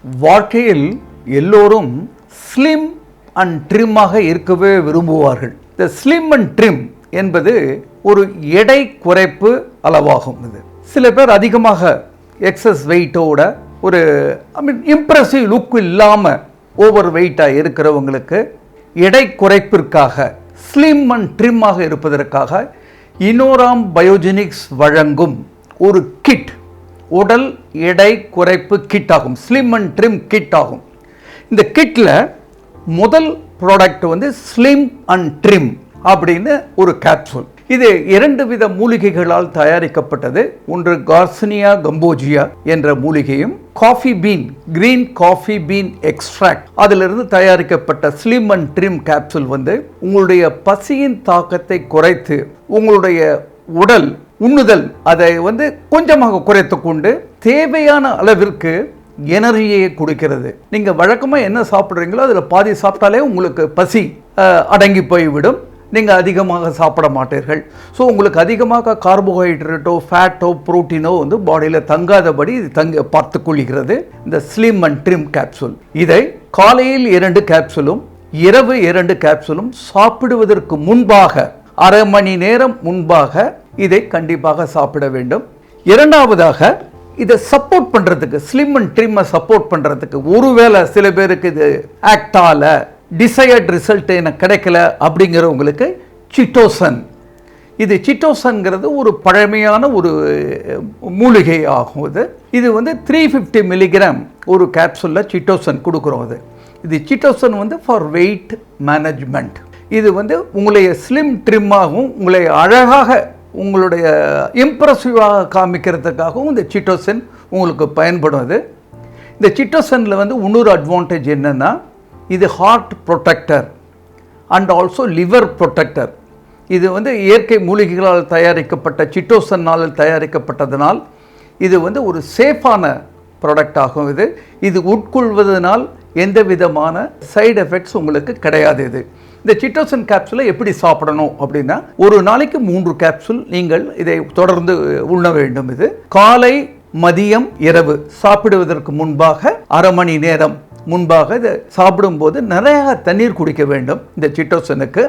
வாழ்க்கையில் எல்லோரும் slim and ட்ரிம்மாக இருக்கவே விரும்புவார்கள். இந்த ஸ்லிம் அண்ட் ட்ரிம் என்பது ஒரு எடை குறைப்பு அளவாகும். இது சில பேர் அதிகமாக எக்ஸஸ் வெயிட்டோட ஒரு இம்ப்ரெசிவ் லுக் இல்லாமல் ஓவர் வெயிட்டாக இருக்கிறவங்களுக்கு எடை குறைப்பிற்காக ஸ்லிம் அண்ட் ட்ரிம்மாக இருப்பதற்காக இனோராம் பயோஜெனிக்ஸ் வழங்கும் ஒரு கிட், உடல் எடை குறைப்பு கிட் ஆகும், ஸ்லிம் அண்ட் ட்ரிம் கிட் ஆகும். இந்த கிட்டில் முதல் ப்ராடக்ட் வந்து ஸ்லிம் அண்ட் ட்ரிம் அப்படின்னு ஒரு கேப்சூல். இது 2 வித மூலிகைகளால் தயாரிக்கப்பட்டது. ஒன்று கார்சினியா கம்போஜியா என்ற மூலிகையும், coffee bean, green coffee bean extract, அதிலிருந்து தயாரிக்கப்பட்ட ஸ்லிம் அண்ட் ட்ரிம் கேப்சூல் வந்து உங்களுடைய பசியின் தாக்கத்தை குறைத்து உங்களுடைய உடல் உண்ணுதல் அதை வந்து கொஞ்சமாக குறைத்து கொண்டு தேவையான அளவிற்கு எனர்ஜியை கொடுக்கிறது. நீங்கள் வழக்கமாக என்ன சாப்பிட்றீங்களோ அதில் பாதி சாப்பிட்டாலே உங்களுக்கு பசி அடங்கி போய்விடும். நீங்கள் அதிகமாக சாப்பிட மாட்டீர்கள். ஸோ உங்களுக்கு அதிகமாக கார்போஹைட்ரேட்டோ ஃபேட்டோ புரோட்டீனோ வந்து பாடியில் தங்காதபடி இது பார்த்து கொள்கிறது இந்த ஸ்லிம் அண்ட் ட்ரிம் கேப்சூல். இதை காலையில் 2 கேப்சூலும் இரவு 2 கேப்சூலும் சாப்பிடுவதற்கு முன்பாக அரை மணி நேரம் முன்பாக இதை கண்டிப்பாக சாப்பிட வேண்டும். இரண்டாவதாக இதை சப்போர்ட் பண்ணுறதுக்கு, ஸ்லிம் அண்ட் ட்ரிம்மை சப்போர்ட் பண்ணுறதுக்கு, ஒருவேளை சில பேருக்கு இது ஆக்டால டிசையர்ட் ரிசல்ட் எனக்கு கிடைக்கல அப்படிங்கிறவங்களுக்கு சிட்டோசன், இது சிட்டோசன்கிறது ஒரு பழமையான ஒரு மூலிகை ஆகும். இது வந்து 350 மில்லிகிராம் ஒரு கேப்சூலில் சிட்டோசன் கொடுக்குறோம். இது சிட்டோசன் வந்து ஃபார் வெயிட் மேனேஜ்மெண்ட். இது வந்து உங்களுடைய ஸ்லிம் ட்ரிம்மாகவும் உங்களை அழகாக உங்களுடைய இம்ப்ரெசிவாக காமிக்கிறதுக்காகவும் இந்த சிட்டோசன் உங்களுக்கு பயன்படும். இந்த சிட்டோசனில் வந்து இன்னொரு அட்வான்டேஜ் என்னென்னா, இது heart protector and also liver protector. இது வந்து இயற்கை மூலிகைகளால் தயாரிக்கப்பட்ட சிட்டோசனால் தயாரிக்கப்பட்டதனால் இது வந்து ஒரு சேஃபான ப்ராடக்ட் ஆகும். இது உட்கொள்வதனால் எந்த விதமான சைடு எஃபெக்ட்ஸ் உங்களுக்கு கிடையாது. இந்த சிட்டோசன் கேப்சூலை எப்படி சாப்பிடணும் அப்படின்னா, ஒரு நாளைக்கு 3 கேப்சூல் நீங்கள் இதை தொடர்ந்து உண்ண வேண்டும். இது காலை, மதியம், இரவு சாப்பிடுவதற்கு முன்பாக அரை மணி நேரம் முன்பாக இதை சாப்பிடும்போது நிறைய தண்ணீர் குடிக்க வேண்டும். இந்த சிட்டோசனுக்கு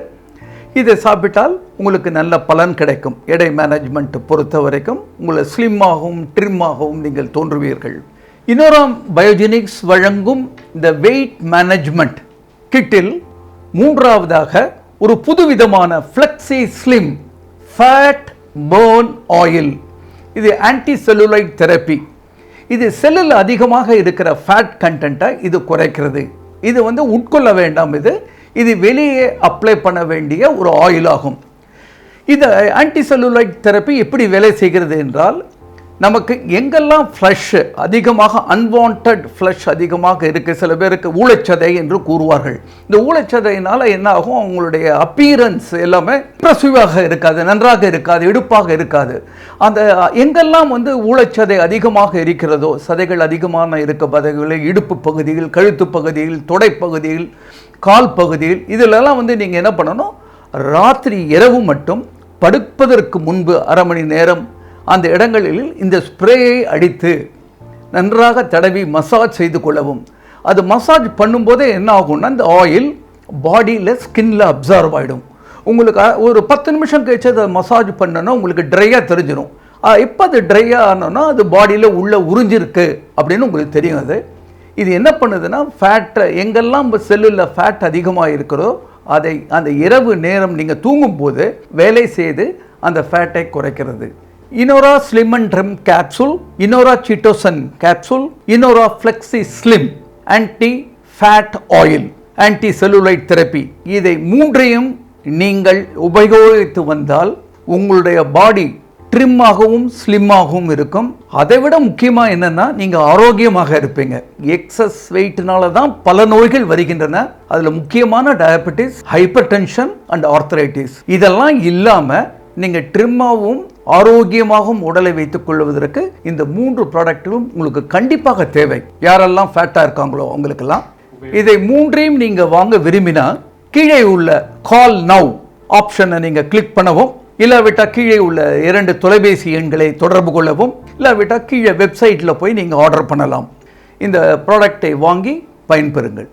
இதை சாப்பிட்டால் உங்களுக்கு நல்ல பலன் கிடைக்கும். எடை மேனேஜ்மெண்ட் பொறுத்த வரைக்கும் உங்களை ஸ்லிம்மாகவும் ட்ரிம்மாகவும் நீங்கள் தோன்றுவீர்கள். இனோராம் பயோஜெனிக்ஸ் வழங்கும் இந்த வெயிட் மேனேஜ்மெண்ட் கிட்டில் மூன்றாவதாக ஒரு புதுவிதமான flexi slim fat burn oil. இது ஆன்டி செல்லுலைட் தெரப்பி. இது செல்லில் அதிகமாக இருக்கிற ஃபேட் கண்டென்ட்டை இது குறைக்கிறது. இது வந்து உட்கொள்ள வேண்டாம். இது வெளியே அப்ளை பண்ண வேண்டிய ஒரு ஆயில் ஆகும். இது ஆன்டி செல்லுலைட் தெரப்பி எப்படி வேலை செய்கிறது என்றால், நமக்கு எங்கெல்லாம் ஃப்ளஷ் அதிகமாக அன்வான்ட் ஃப்ளஷ் அதிகமாக இருக்குது, சில பேருக்கு ஊளைச்சதை என்று கூறுவார்கள். இந்த ஊளைச்சதையினால் என்ன ஆகும், அவங்களுடைய அப்பீரன்ஸ் எல்லாமே இம்ப்ரெசிவாக இருக்காது, நன்றாக இருக்காது, இடுப்பாக இருக்காது. அந்த எங்கெல்லாம் வந்து ஊளைச்சதை அதிகமாக இருக்கிறதோ, சதைகள் அதிகமான இருக்க பகுதிகளில், இடுப்பு பகுதியில், கழுத்து பகுதியில், தொடைப்பகுதியில், கால் பகுதியில், இதிலெல்லாம் வந்து நீங்கள் என்ன பண்ணணும், ராத்திரி இரவு மட்டும் படுப்பதற்கு முன்பு அரை மணி நேரம் அந்த இடங்களில் இந்த ஸ்ப்ரேயை அடித்து நன்றாக தடவி மசாஜ் செய்து கொள்ளவும். அது மசாஜ் பண்ணும்போதே என்ன ஆகும்னா, இந்த ஆயில் பாடியில் ஸ்கின்ல அப்சர்வ் ஆகிடும். உங்களுக்கு ஒரு 10 நிமிஷம் கழிச்சு அதை மசாஜ் பண்ணனா உங்களுக்கு ட்ரையாக தெரிஞ்சிடும். இப்போ அது ட்ரையாக ஆனோன்னா அது பாடியில் உள்ளே உறிஞ்சிருக்கு அப்படின்னு உங்களுக்கு தெரியும். இது என்ன பண்ணுதுன்னா, ஃபேட்டை எங்கெல்லாம் செல்லில் ஃபேட் அதிகமாக இருக்கிறதோ அதை அந்த இரவு நேரம் நீங்கள் தூங்கும்போது வேலை செய்து அந்த ஃபேட்டை குறைக்கிறது. Innora Slim and Trim Capsule, Innora Chitosan Capsule, Innora Flexi Slim Anti Fat Oil, Anti Cellulite Therapy. இதை மூன்றையும் நீங்கள் உபயோகித்து வந்தால் உங்களுடைய பாடி ட்ரிம்மாகவும் ஸ்லிம்மாகவும் இருக்கும். அதை விட முக்கியமாக என்னென்னா, நீங்கள் ஆரோக்கியமாக இருப்பீங்க. எக்ஸஸ் வெயிட்னால தான் பல நோய்கள் வருகின்றன. அதில் முக்கியமான diabetes, hyper tension and arthritis. இதெல்லாம் இல்லாமல் நீங்கள் ட்ரிம்மாகவும் ஆரோக்கியமாகவும் உடலை வைத்துக் கொள்வதற்கு இந்த 3 ப்ராடக்ட்டும் உங்களுக்கு கண்டிப்பாக தேவை. யாரெல்லாம் ஃபேட்டாக இருக்காங்களோ அவங்களுக்கெல்லாம் இதை 3ஐயும் நீங்கள் வாங்க விரும்பினா, கீழே உள்ள கால் நவ் ஆப்ஷனை நீங்கள் கிளிக் பண்ணவும், இல்லாவிட்டால் கீழே உள்ள 2 தொலைபேசி எண்களை தொடர்பு கொள்ளவும், இல்லாவிட்டால் கீழே வெப்சைட்டில் போய் நீங்கள் ஆர்டர் பண்ணலாம். இந்த ப்ராடக்டை வாங்கி பயன்பெறுங்கள்.